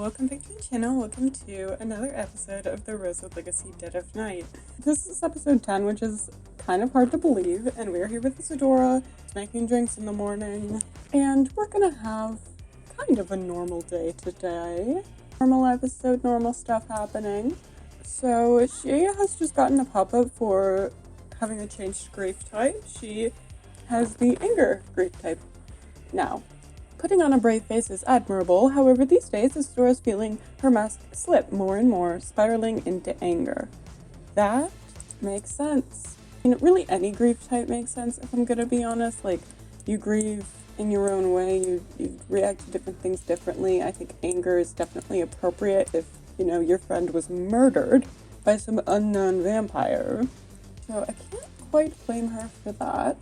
welcome back to my channel. Welcome to another episode of the Rosewood Legacy Dead of Night. This is episode 10, which is kind of hard to believe, and we're here with Isadora, making drinks in the morning, and we're gonna have kind of a normal day today. Normal episode, normal stuff happening. So she has just gotten a pop-up for having a changed grief type. She has the anger grief type now. Putting on a brave face is admirable, however these days Isadora's feeling her mask slip more and more, spiraling into anger. That makes sense. I mean, really any grief type makes sense, if I'm gonna be honest. Like, you grieve in your own way, you react to different things differently. I think anger is definitely appropriate if, you know, your friend was murdered by some unknown vampire. So I can't quite blame her for that.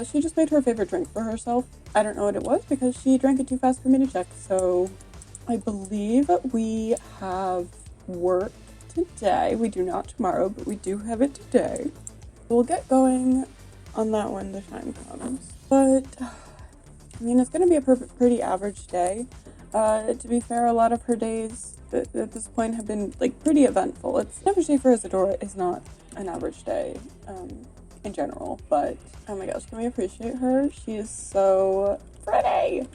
She just made her favorite drink for herself. I don't know what it was because she drank it too fast for me to check. So I believe we have work today. We do not tomorrow, but we do have it today. We'll get going on that when the time comes. But, I mean, it's going to be a pretty average day. To be fair, a lot of her days at this point have been, like, pretty eventful. An average day for Isadora is not an average day, in general, but oh my gosh, can we appreciate her? She is so pretty!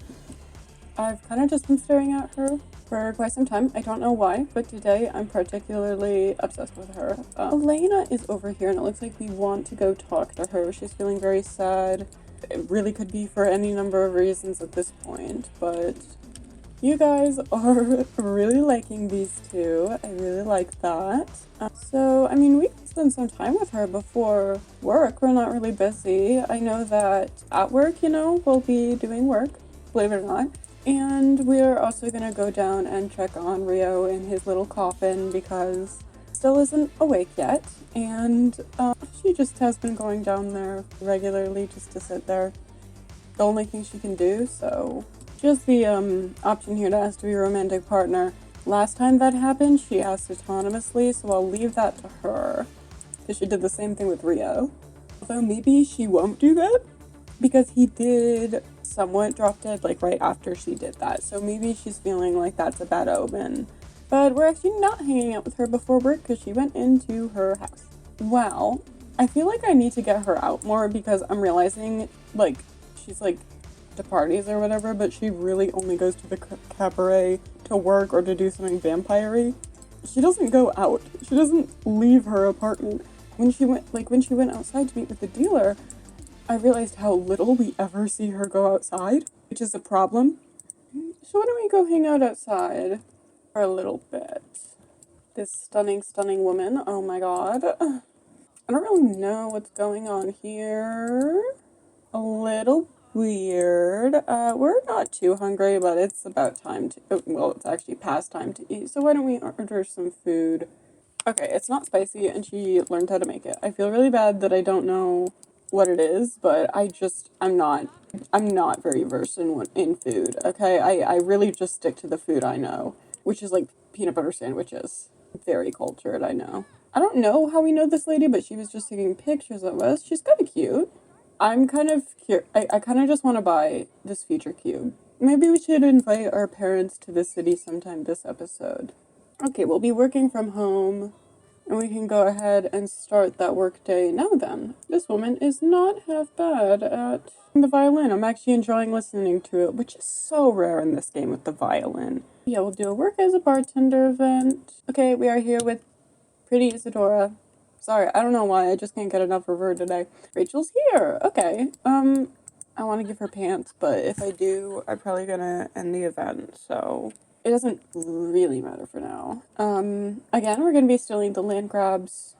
I've kind of just been staring at her for quite some time. I don't know why, but today I'm particularly obsessed with her. Elena is over here and it looks like we want to go talk to her. She's feeling very sad. It really could be for any number of reasons at this point, but you guys are really liking these two. I really like that. So, I mean, we can spend some time with her before work. We're not really busy. I know that at work, you know, we'll be doing work, believe it or not. And we're also gonna go down and check on Rio in his little coffin because he still isn't awake yet. And she just has been going down there regularly just to sit there. The only thing she can do, so just the option here to ask to be a romantic partner. Last time that happened, she asked autonomously, so I'll leave that to her. Because she did the same thing with Rio. Although maybe she won't do that, because he did somewhat drop dead, like, right after she did that. So maybe she's feeling like that's a bad omen. But we're actually not hanging out with her before work, because she went into her house. Well, I feel like I need to get her out more, because I'm realizing, like, she's, like, to parties or whatever, but she really only goes to the cabaret to work or to do something vampire-y. She doesn't go out. She doesn't leave her apartment. When she went outside to meet with the dealer, I realized how little we ever see her go outside, which is a problem. So why don't we go hang out outside for a little bit? This stunning, stunning woman. Oh my god. I don't really know what's going on here. A little weird. We're not too hungry, but it's about time to, well, it's actually past time to eat, so why don't we order some food? Okay, it's not spicy, and she learned how to make it. I feel really bad that I don't know what it is, but I'm not very versed in food, okay? I really just stick to the food I know, which is, like, peanut butter sandwiches. Very cultured, I know. I don't know how we know this lady, but she was just taking pictures of us. She's kind of cute. I'm kind of I kind of just want to buy this future cube. Maybe we should invite our parents to the city sometime this episode. Okay, we'll be working from home, and we can go ahead and start that work day now then. This woman is not half bad at the violin. I'm actually enjoying listening to it, which is so rare in this game with the violin. Yeah, we'll do a work as a bartender event. Okay, we are here with pretty Isadora. Sorry, I don't know why, I just can't get enough of her today. Rachel's here! Okay, I want to give her pants, but if I do, I'm probably gonna end the event, so it doesn't really matter for now. Again, we're gonna be stealing the land crabs.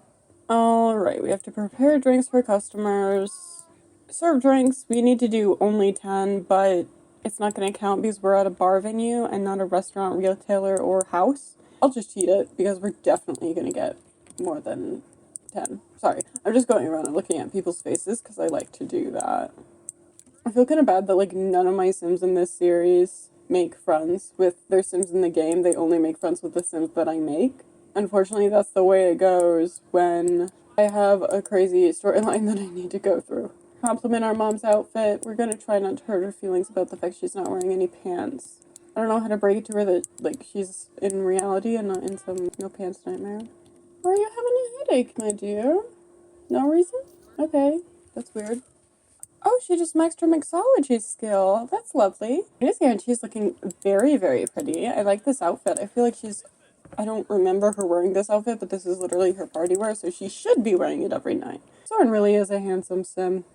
Alright, we have to prepare drinks for customers. Serve drinks, we need to do only 10, but it's not gonna count because we're at a bar venue and not a restaurant, retailer, or house. I'll just cheat it, because we're definitely gonna get more than 10. Sorry, I'm just going around and looking at people's faces because I like to do that. I feel kind of bad that, like, none of my Sims in this series make friends with their Sims in the game. They only make friends with the Sims that I make. Unfortunately, that's the way it goes when I have a crazy storyline that I need to go through. Compliment our mom's outfit. We're gonna try not to hurt her feelings about the fact she's not wearing any pants. I don't know how to break it to her that, like, she's in reality and not in some no pants nightmare. Are you having a headache, my dear? No reason? Okay, that's weird. Oh, she just maxed her mixology skill. That's lovely. It is here, and she's looking very, very pretty. I like this outfit. I feel like I don't remember her wearing this outfit, but this is literally her party wear, so she should be wearing it every night. Soren really is a handsome sim.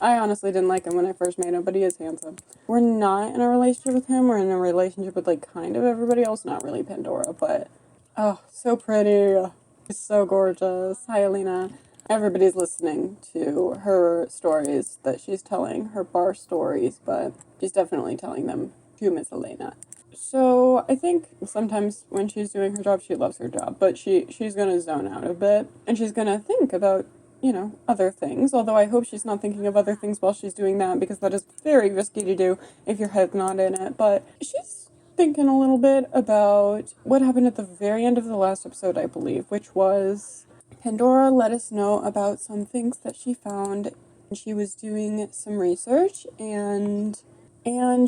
I honestly didn't like him when I first met him, but he is handsome. We're not in a relationship with him. We're in a relationship with, like, kind of everybody else. Not really Pandora, but... Oh, so pretty. She's so gorgeous. Hi, Alina. Everybody's listening to her stories that she's telling, her bar stories, but she's definitely telling them to Miss Elena. So I think sometimes when she's doing her job, she loves her job, but she's gonna zone out a bit, and she's gonna think about, you know, other things. Although I hope she's not thinking of other things while she's doing that, because that is very risky to do if your head's not in it. But she's thinking a little bit about what happened at the very end of the last episode, I believe, which was Pandora let us know about some things that she found. She was doing some research, and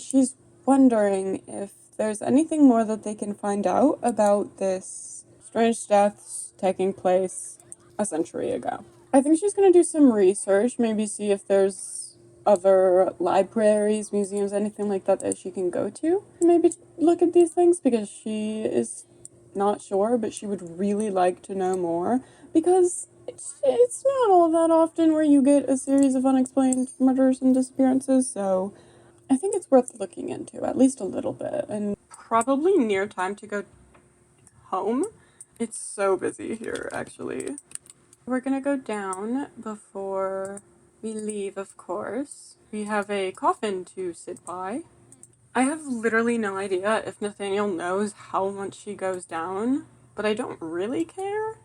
she's wondering if there's anything more that they can find out about this strange deaths taking place a century ago. I think she's going to do some research, maybe see if there's other libraries, museums, anything like that that she can go to. Maybe look at these things, because she is not sure, but she would really like to know more, because it's not all that often where you get a series of unexplained murders and disappearances, so I think it's worth looking into, at least a little bit, and probably near time to go home. It's so busy here, actually. We're gonna go down before we leave, of course. We have a coffin to sit by. I have literally no idea if Nathaniel knows how much she goes down, but I don't really care.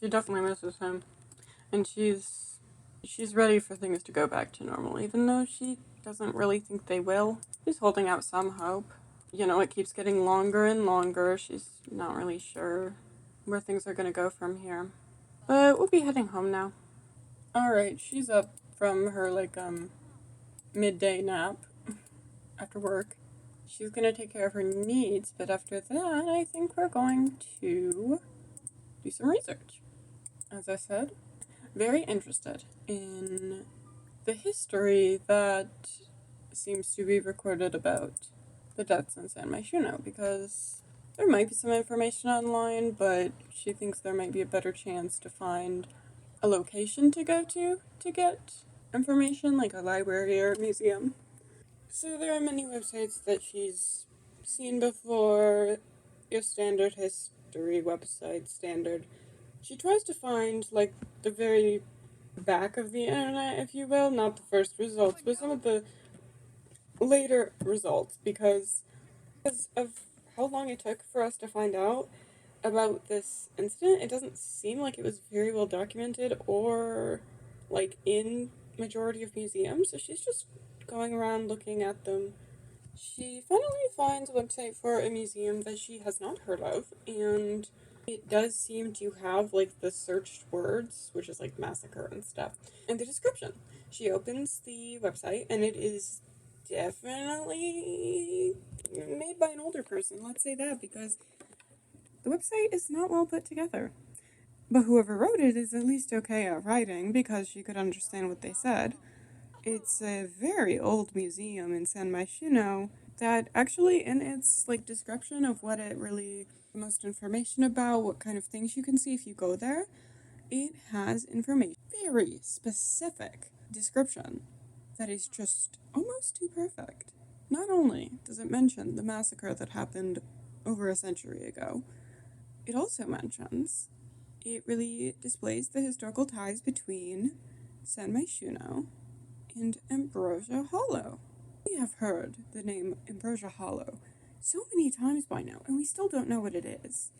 She definitely misses him, and she's ready for things to go back to normal, even though she doesn't really think they will. She's holding out some hope. You know, it keeps getting longer and longer. She's not really sure where things are gonna go from here. But we'll be heading home now. Alright, she's up from her, like, midday nap after work. She's gonna take care of her needs, but after that, I think we're going to do some research. As I said, very interested in the history that seems to be recorded about the deaths in San Myshuno, because there might be some information online, but she thinks there might be a better chance to find a location to go to get information, like a library or a museum. So there are many websites that she's seen before, your standard history website, standard. She tries to find, like, the very back of the internet, if you will, not the first results, but some of the later results, because of how long it took for us to find out about this incident. It doesn't seem like it was very well documented or, like, in majority of museums, so she's just going around looking at them. She finally finds a website for a museum that she has not heard of, and it does seem to have, like, the searched words, which is, like, massacre and stuff, and the description. She opens the website, and it is definitely made by an older person, let's say that, because the website is not well put together. But whoever wrote it is at least okay at writing, because she could understand what they said. It's a very old museum in San Myshuno that actually, in its, like, description of what it really, most information about, what kind of things you can see if you go there, it has information, very specific description that is just almost too perfect. Not only does it mention the massacre that happened over a century ago, it also mentions, it really displays the historical ties between San Myshuno and Ambrosia Hollow. We have heard the name Ambrosia Hollow so many times by now, and we still don't know what it is.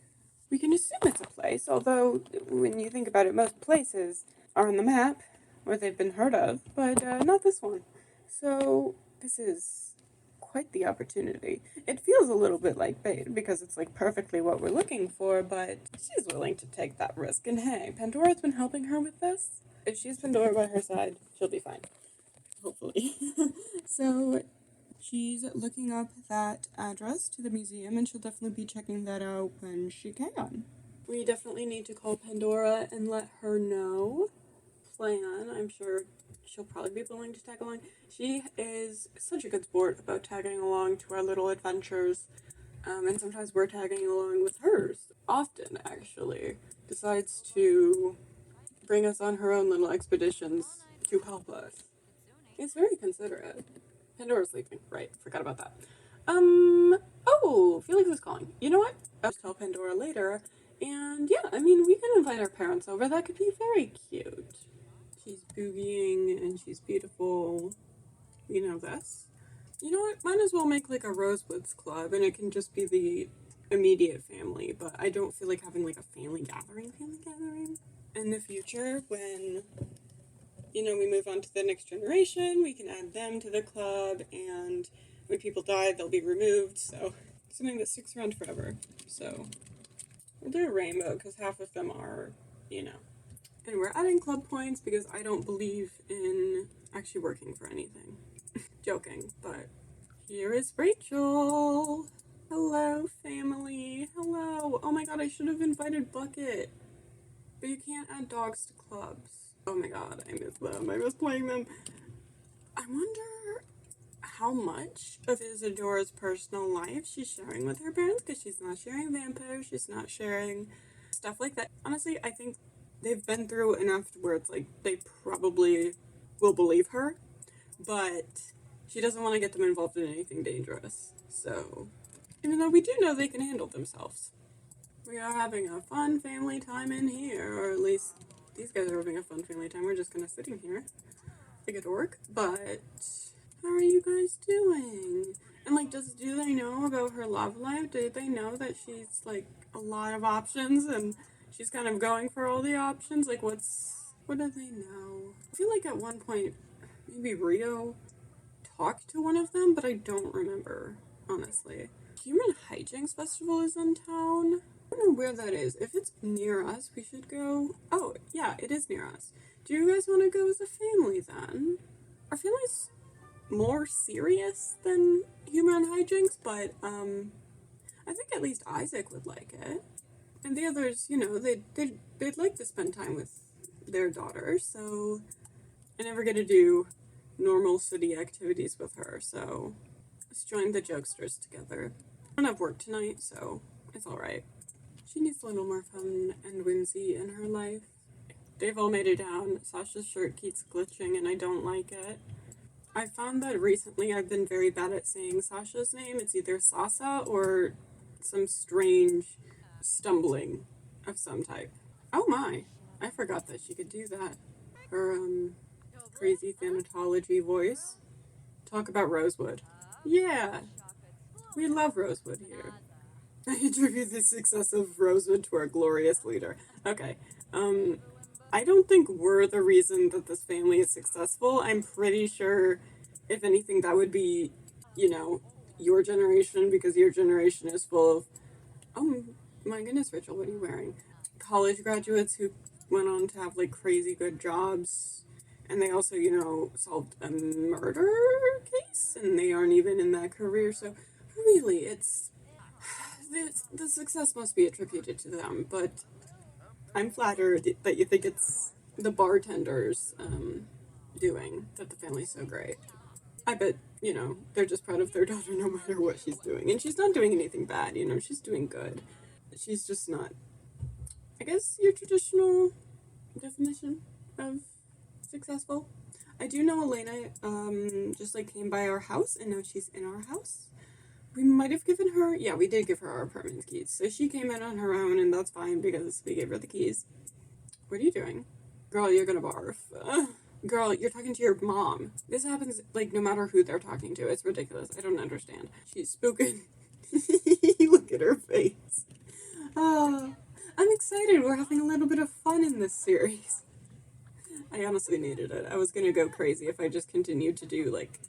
We can assume it's a place, although when you think about it, most places are on the map, or they've been heard of, but not this one. So this is quite the opportunity. It feels a little bit like bait, because it's, like, perfectly what we're looking for, but she's willing to take that risk, and hey, Pandora's been helping her with this. If she has Pandora by her side, she'll be fine. Hopefully. So She's looking up that address to the museum, and she'll definitely be checking that out when she can. We definitely need to call Pandora and let her know. Plan. I'm sure she'll probably be willing to tag along. She is such a good sport about tagging along to our little adventures, and sometimes we're tagging along with hers. Often, actually, decides to bring us on her own little expeditions to help us. It's very considerate. Pandora's sleeping. Right, forgot about that. Oh, Felix is calling. You know what? I'll just tell Pandora later. And yeah, I mean, we can invite our parents over. That could be very cute. She's boogieing and she's beautiful. You know this. You know what? Might as well make like a Rosewoods club and it can just be the immediate family, but I don't feel like having like a family gathering. In the future, when we move on to the next generation, we can add them to the club, and when people die, they'll be removed, so something that sticks around forever. So we'll do a rainbow, because half of them are, And we're adding club points because I don't believe in actually working for anything. Joking, but here is Rachel. Hello, family. Hello. Oh my god, I should have invited Bucket. But you can't add dogs to clubs. Oh my god, I miss them. I miss playing them. I wonder how much of Isadora's personal life she's sharing with her parents, because she's not sharing vampires, she's not sharing stuff like that. Honestly, I think they've been through enough where it's like they probably will believe her, but she doesn't want to get them involved in anything dangerous. So, even though we do know they can handle themselves. We are having a fun family time in here, or at least these guys are having a fun family time. We're just kind of sitting here like a dork, but how are you guys doing? And like, do they know about her love life? Do they know that she's like a lot of options and she's kind of going for all the options? Like, what do they know? I feel like at one point, maybe Rio talked to one of them, but I don't remember, honestly. Human Hijinks Festival is in town. I don't know where that is. If it's near us, we should go. Oh, yeah, it is near us. Do you guys want to go as a family then? Our family's more serious than Human Hijinks, but I think at least Isaac would like it. And the others, they'd like to spend time with their daughter, so I never get to do normal city activities with her, so let's join the jokesters together. I don't have work tonight, so it's alright. She needs a little more fun and whimsy in her life. They've all made it down. Sasha's shirt keeps glitching and I don't like it. I found that recently I've been very bad at saying Sasha's name. It's either Sasa or some strange stumbling of some type. Oh my, I forgot that she could do that. Her, crazy thanatology voice. Talk about Rosewood. Yeah, we love Rosewood here. I attribute the success of Rosewood to our glorious leader. Okay, I don't think we're the reason that this family is successful. I'm pretty sure, if anything, that would be, your generation, because your generation is full of, oh my goodness, Rachel, what are you wearing? College graduates who went on to have, like, crazy good jobs, and they also, solved a murder case, and they aren't even in that career, so really, it's, the success must be attributed to them, but I'm flattered that you think it's the bartenders doing that the family's so great. I bet, they're just proud of their daughter no matter what she's doing. And she's not doing anything bad, she's doing good. She's just not, I guess, your traditional definition of successful. I do know Elena just like came by our house, and now she's in our house. We might have given her, yeah, we did give her our apartment keys. So she came in on her own, and that's fine because we gave her the keys. What are you doing? Girl, you're gonna barf. Girl, you're talking to your mom. This happens, like, no matter who they're talking to. It's ridiculous. I don't understand. She's spooking. Look at her face. I'm excited. We're having a little bit of fun in this series. I honestly needed it. I was gonna go crazy if I just continued to do, like,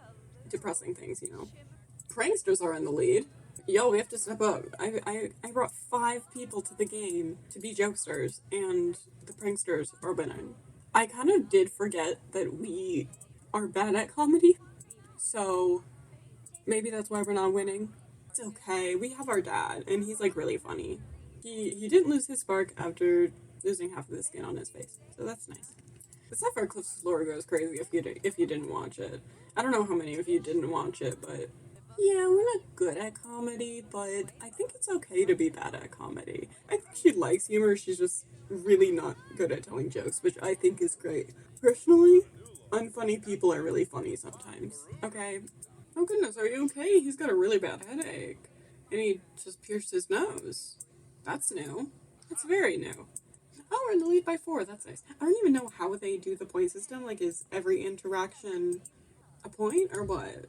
depressing things, Pranksters are in the lead. Yo, we have to step up. I brought 5 people to the game to be jokesters, and the pranksters are winning. I kind of did forget that we are bad at comedy, so Maybe that's why we're not winning. It's okay. We have our dad, and he's like really funny. He didn't lose his spark after losing half of the skin on his face, so that's nice. The Sapphire Cliff's lore goes crazy if you didn't watch it. I don't know how many of you didn't watch it, but yeah, we're not good at comedy, but I think it's okay to be bad at comedy. I think she likes humor, she's just really not good at telling jokes, which I think is great. Personally, unfunny people are really funny sometimes. Okay. Oh goodness, are you okay? He's got a really bad headache. And he just pierced his nose. That's new. That's very new. Oh, we're in the lead by 4. That's nice. I don't even know how they do the point system. Like, is every interaction a point or what?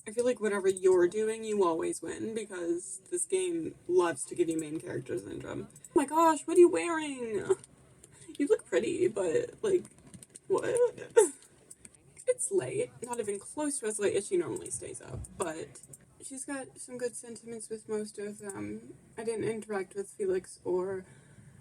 I feel like whatever you're doing, you always win because this game loves to give you main character syndrome. Oh my gosh, what are you wearing? You look pretty, but like, what? It's late. Not even close to as late as she normally stays up, but she's got some good sentiments with most of them. I didn't interact with Felix or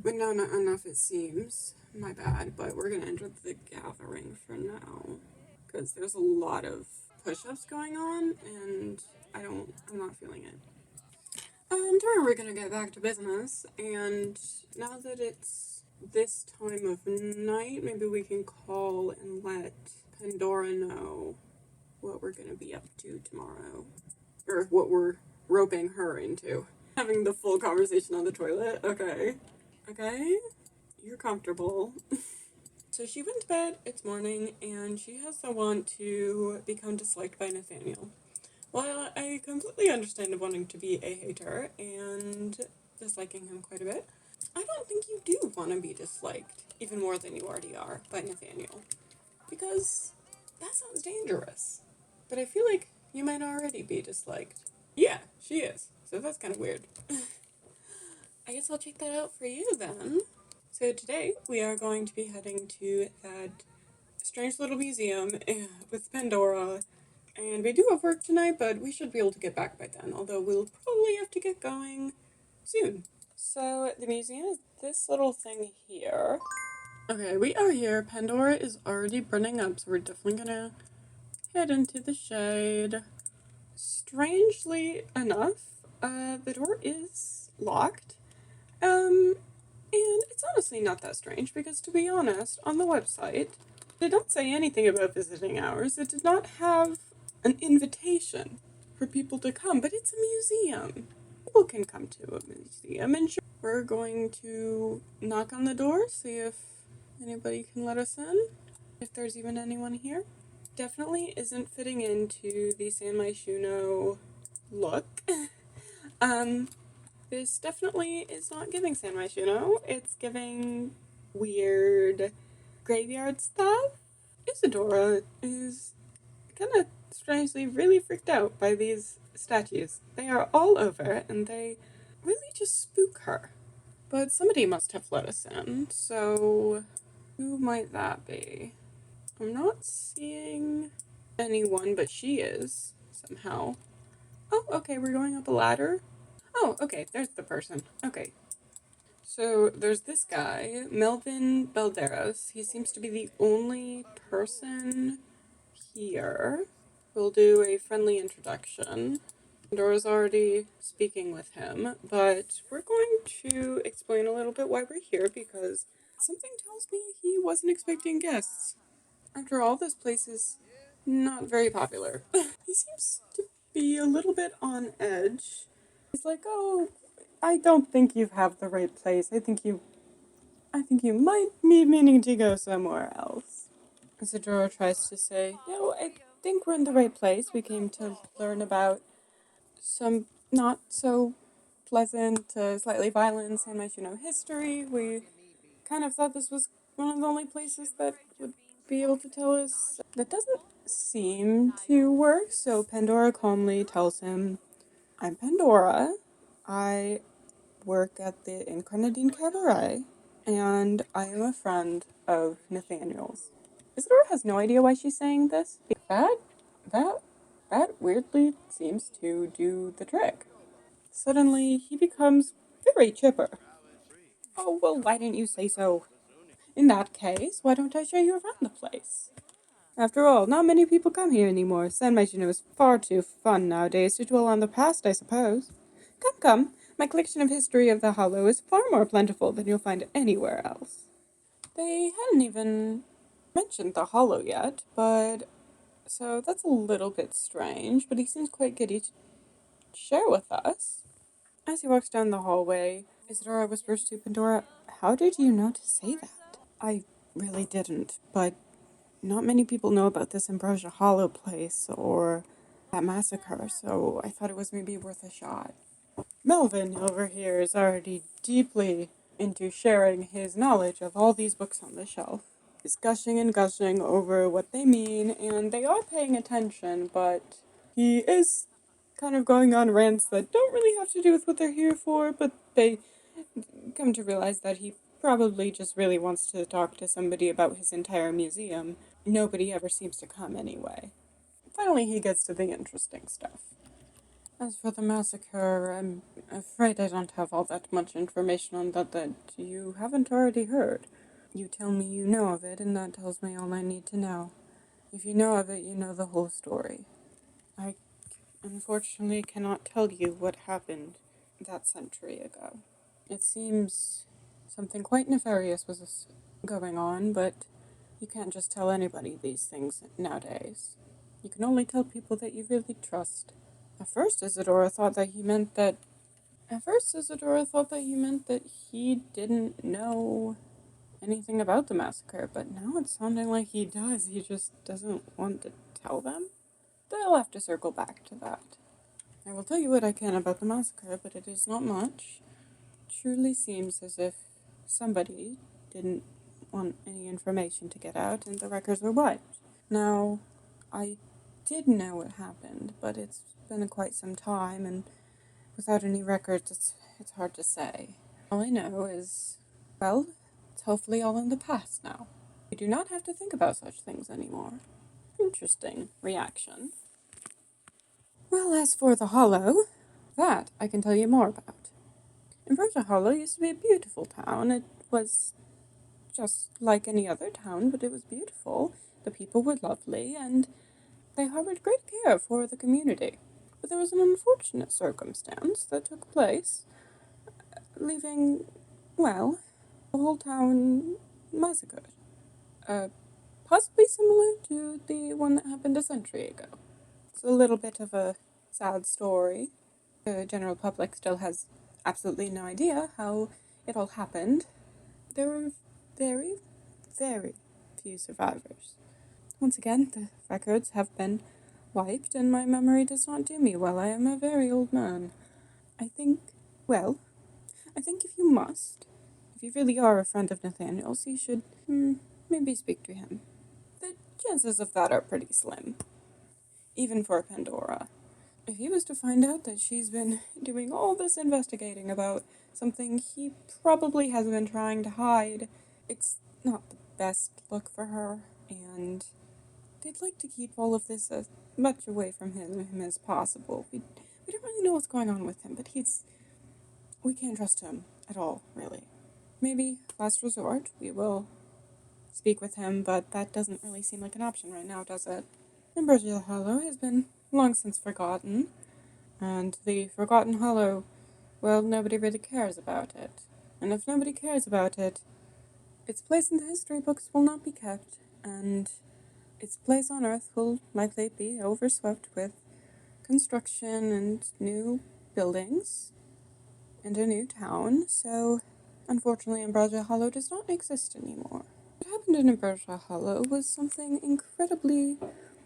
Winona enough, it seems. My bad, but we're gonna enter the gathering for now because there's a lot of push-ups going on, and I'm not feeling it. Tomorrow we're gonna get back to business, and now that it's this time of night, maybe we can call and let Pandora know what we're gonna be up to tomorrow, or what we're roping her into. Having the full conversation on the toilet. Okay. Okay. You're comfortable. So she went to bed, it's morning, and she has the want to become disliked by Nathaniel. Well, I completely understand wanting to be a hater and disliking him quite a bit. I don't think you do want to be disliked, even more than you already are, by Nathaniel. Because that sounds dangerous. But I feel like you might already be disliked. Yeah, she is. So that's kind of weird. I guess I'll check that out for you then. So today we are going to be heading to that strange little museum with Pandora. And we do have work tonight, but we should be able to get back by then, although we'll probably have to get going soon. So the museum is this little thing here. Okay, we are here. Pandora is already burning up, so we're definitely gonna head into the shade. Strangely enough, the door is locked. And it's honestly not that strange because, to be honest, on the website, they don't say anything about visiting hours. It did not have an invitation for people to come, but it's a museum. People can come to a museum, and sure, we're going to knock on the door, see if anybody can let us in, if there's even anyone here. Definitely isn't fitting into the San Myshuno look. um, this definitely is not giving San Myshuno. It's giving weird graveyard stuff. Isadora is kind of strangely really freaked out by these statues. They are all over and they really just spook her. But somebody must have let us in, so who might that be? I'm not seeing anyone, but she is somehow. Oh, okay, we're going up a ladder. Oh, okay, there's the person. Okay. So there's this guy, Melvin Balderas. He seems to be the only person here. We'll do a friendly introduction. Pandora's already speaking with him, but we're going to explain a little bit why we're here because something tells me he wasn't expecting guests. After all, this place is not very popular. He seems to be a little bit on edge. He's like, "Oh, I don't think you have the right place. I think you might be meaning to go somewhere else." Isadora tries to say, "No, I think we're in the right place. We came to learn about some not so pleasant, slightly violent San Myshuno history. We kind of thought this was one of the only places that would be able to tell us." That doesn't seem to work, so Pandora calmly tells him, "I'm Pandora. I work at the Incarnadine Cabaret, and I am a friend of Nathaniel's." Isadora has no idea why she's saying this. That, that, that weirdly seems to do the trick. Suddenly, he becomes very chipper. "Oh, well, why didn't you say so? In that case, why don't I show you around the place?" After all, not many people come here anymore. San Myshuno is far too fun nowadays to dwell on the past, I suppose. Come, come. My collection of history of the Hollow is far more plentiful than you'll find anywhere else. They hadn't even mentioned the Hollow yet, but so that's a little bit strange, but he seems quite giddy to share with us. As he walks down the hallway, Isadora whispers to Pandora, "How did you know to say that?" "I really didn't, but not many people know about this Ambrosia Hollow place or that massacre, so I thought it was maybe worth a shot." Melvin over here is already deeply into sharing his knowledge of all these books on the shelf. He's gushing and gushing over what they mean, and they are paying attention, but he is kind of going on rants that don't really have to do with what they're here for, but they come to realize that he probably just really wants to talk to somebody about his entire museum. Nobody ever seems to come anyway. Finally, he gets to the interesting stuff. "As for the massacre, I'm afraid I don't have all that much information on that you haven't already heard. You tell me you know of it, and that tells me all I need to know. If you know of it, you know the whole story. I unfortunately cannot tell you what happened that century ago. It seems something quite nefarious was going on, but you can't just tell anybody these things nowadays. You can only tell people that you really trust." At first, Isadora thought that he meant that. He didn't know anything about the massacre, but now it's sounding like he does. He just doesn't want to tell them. They'll have to circle back to that. "I will tell you what I can about the massacre, but it is not much. It truly seems as if somebody didn't want any information to get out, and the records were wiped. Now, I did know what happened, but it's been quite some time, and without any records, it's hard to say. All I know is, well, it's hopefully all in the past now. We do not have to think about such things anymore." Interesting reaction. "Well, as for the Hollow, that I can tell you more about. Ambrosia Hollow used to be a beautiful town. It was just like any other town, but it was beautiful. The people were lovely, and they harbored great care for the community. But there was an unfortunate circumstance that took place, leaving, well, the whole town massacred. Possibly similar to the one that happened a century ago. It's a little bit of a sad story. The general public still has absolutely no idea how it all happened. There were very, very few survivors. Once again, the records have been wiped, and my memory does not do me well. I am a very old man. I think, well, I think if you really are a friend of Nathaniel's, you should maybe speak to him. The chances of that are pretty slim, even for Pandora. If he was to find out that she's been doing all this investigating about something he probably has been trying to hide, it's not the best look for her, and they'd like to keep all of this as much away from him as possible. We don't really know what's going on with him, but we can't trust him at all, really. Maybe, last resort, we will speak with him, but that doesn't really seem like an option right now, does it? Ambrosia Hollow has been long since forgotten, and the Forgotten Hollow, well, nobody really cares about it. And if nobody cares about it, its place in the history books will not be kept, and its place on Earth will likely be overswept with construction and new buildings and a new town, so unfortunately Ambrosia Hollow does not exist anymore. What happened in Ambrosia Hollow was something incredibly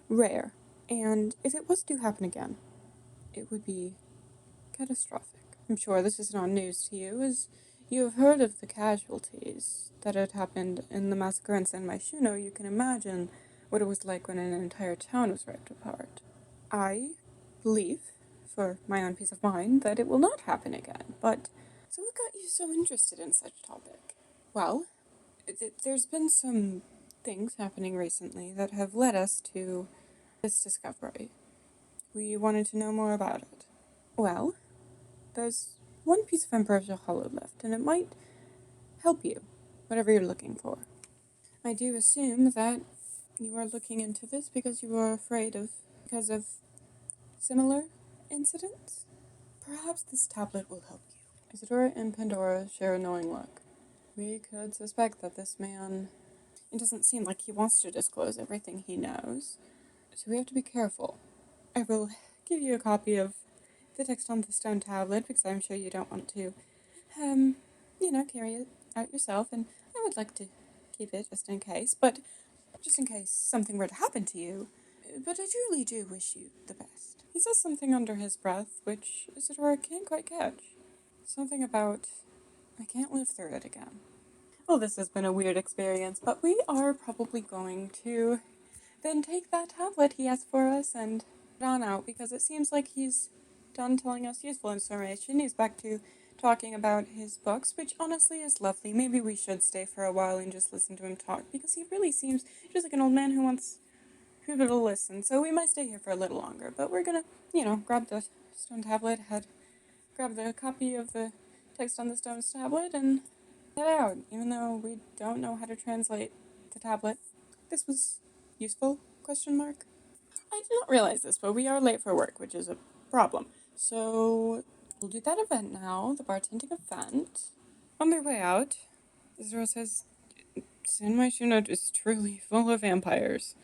rare, and if it was to happen again, it would be catastrophic. I'm sure this is not news to you, as you have heard of the casualties that had happened in the massacre in San Myshuno. You can imagine what it was like when an entire town was ripped apart. I believe, for my own peace of mind, that it will not happen again, but so what got you so interested in such a topic? Well, there's been some things happening recently that have led us to this discovery. We wanted to know more about it. Well, there's one piece of Ambrosia Hollow left, and it might help you, whatever you're looking for. I do assume that You are looking into this because you are because of similar incidents? Perhaps this tablet will help you. Isadora and Pandora share a knowing look. We could suspect that this man, it doesn't seem like he wants to disclose everything he knows, so we have to be careful. I will give you a copy of the text on the stone tablet because I'm sure you don't want to, um, carry it out yourself, and I would like to keep it just in case something were to happen to you. But I truly do wish you the best. He says something under his breath, which Isadora can't quite catch. Something about, I can't live through it again. Well, this has been a weird experience, but we are probably going to then take that tablet he asked for us and put on out because it seems like he's done telling us useful information. He's back to talking about his books, which honestly is lovely. Maybe we should stay for a while and just listen to him talk because he really seems just like an old man who wants people to listen. So we might stay here for a little longer, but we're gonna, grab the stone tablet, grab the copy of the text on the stone tablet, and head out. Even though we don't know how to translate the tablet, this was useful? Question mark. I did not realize this, but we are late for work, which is a problem. So we'll do that event now, the bartending event. On their way out, Isadora says, San Myshuno is truly full of vampires.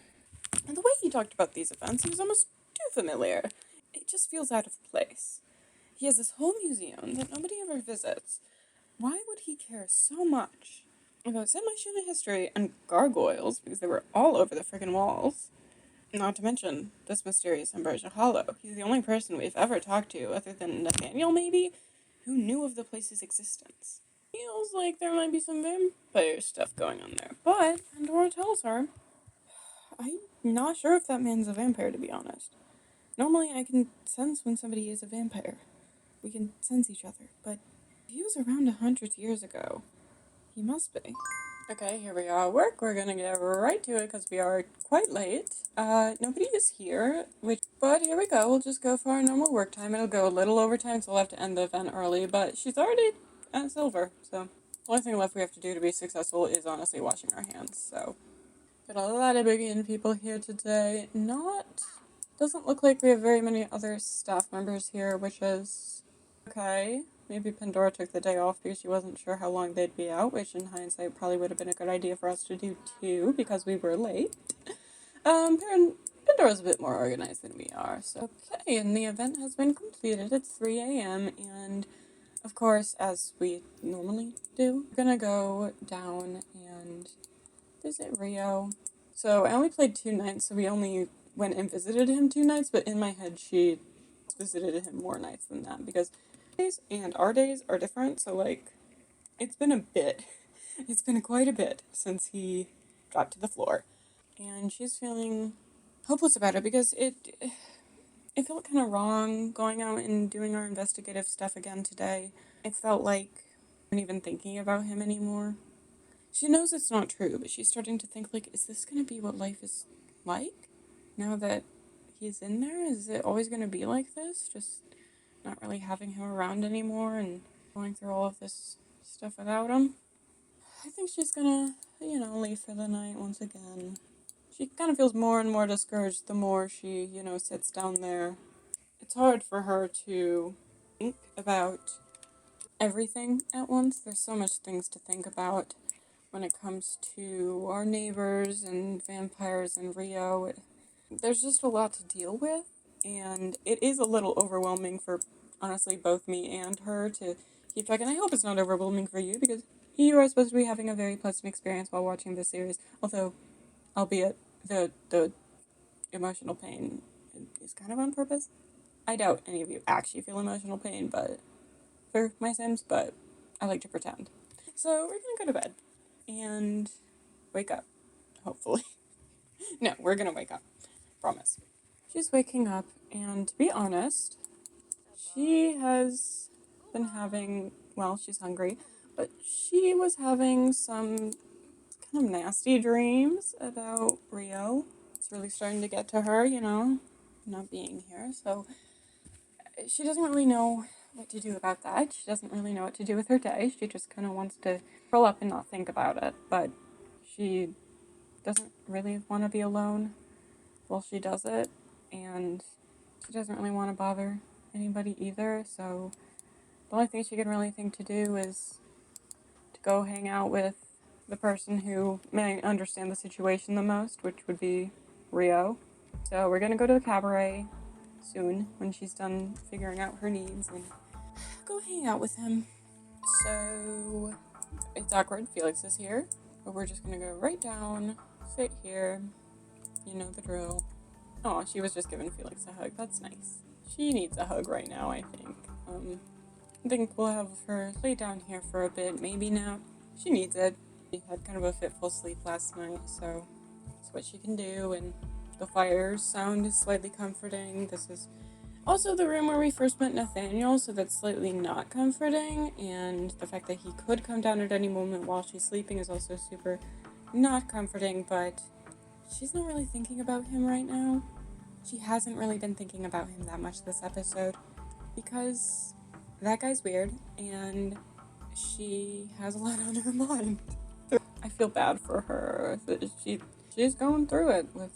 And the way he talked about these events, he was almost too familiar. It just feels out of place. He has this whole museum that nobody ever visits. Why would he care so much about San Myshuno history and gargoyles, because they were all over the friggin' walls? Not to mention this mysterious Ambrosia Hollow. He's the only person we've ever talked to, other than Nathaniel maybe, who knew of the place's existence. Feels like there might be some vampire stuff going on there, but Pandora tells her, I'm not sure if that man's a vampire, to be honest. Normally I can sense when somebody is a vampire. We can sense each other, but if he was around 100 years ago, he must be. Okay, here we are at work. We're gonna get right to it because we are quite late. Nobody is here, but here we go. We'll just go for our normal work time. It'll go a little overtime, so we'll have to end the event early, but she's already at silver, so the only thing left we have to do to be successful is honestly washing our hands, so. Got a lot of big people here today. Doesn't look like we have very many other staff members here, which is okay. Maybe Pandora took the day off because she wasn't sure how long they'd be out, which in hindsight probably would have been a good idea for us to do too, because we were late. Pandora's a bit more organized than we are, so okay, and the event has been completed. It's 3 a.m., and of course, as we normally do, we're gonna go down and visit Rio. So I only played 2 nights, so we only went and visited him 2 nights, but in my head she visited him more nights than that because days and our days are different, so like it's been a bit. It's been quite a bit since he dropped to the floor. And she's feeling hopeless about it because it felt kind of wrong going out and doing our investigative stuff again today. It felt like I'm not even thinking about him anymore. She knows it's not true, but she's starting to think, like, is this going to be what life is like? Now that he's in there? Is it always going to be like this? Just not really having him around anymore and going through all of this stuff without him? I think she's gonna, leave for the night once again. She kind of feels more and more discouraged the more she, sits down there. It's hard for her to think about everything at once. There's so much things to think about when it comes to our neighbors and vampires and Rio. There's just a lot to deal with, and it is a little overwhelming for, honestly, both me and her to keep track. And I hope it's not overwhelming for you, because you are supposed to be having a very pleasant experience while watching this series, although, albeit, the emotional pain is kind of on purpose. I doubt any of you actually feel emotional pain, but for my Sims, but I like to pretend. So we're gonna go to bed and wake up, hopefully. No, we're gonna wake up. Promise. She's waking up, and to be honest, she has been having, well, she's hungry, but she was having some kind of nasty dreams about Rio. It's really starting to get to her, not being here, so she doesn't really know what to do about that. She doesn't really know what to do with her day. She just kind of wants to curl up and not think about it, but she doesn't really want to be alone while she does it, and she doesn't really want to bother anybody either, so the only thing she can really think to do is to go hang out with the person who may understand the situation the most, which would be Rio. So we're gonna go to the cabaret soon when she's done figuring out her needs and go hang out with him. So it's awkward, Felix is here, but we're just gonna go right down, sit here, you know the drill. Oh, she was just giving Felix a hug, that's nice. She needs a hug right now, I think. I think we'll have her lay down here for a bit, maybe nap. She needs it. She had kind of a fitful sleep last night, so that's what she can do, and the fire sound is slightly comforting. This is also the room where we first met Nathaniel, so that's slightly not comforting, and the fact that he could come down at any moment while she's sleeping is also super not comforting, but she's not really thinking about him right now. She hasn't really been thinking about him that much this episode, because that guy's weird, and she has a lot on her mind. I feel bad for her. She's going through it with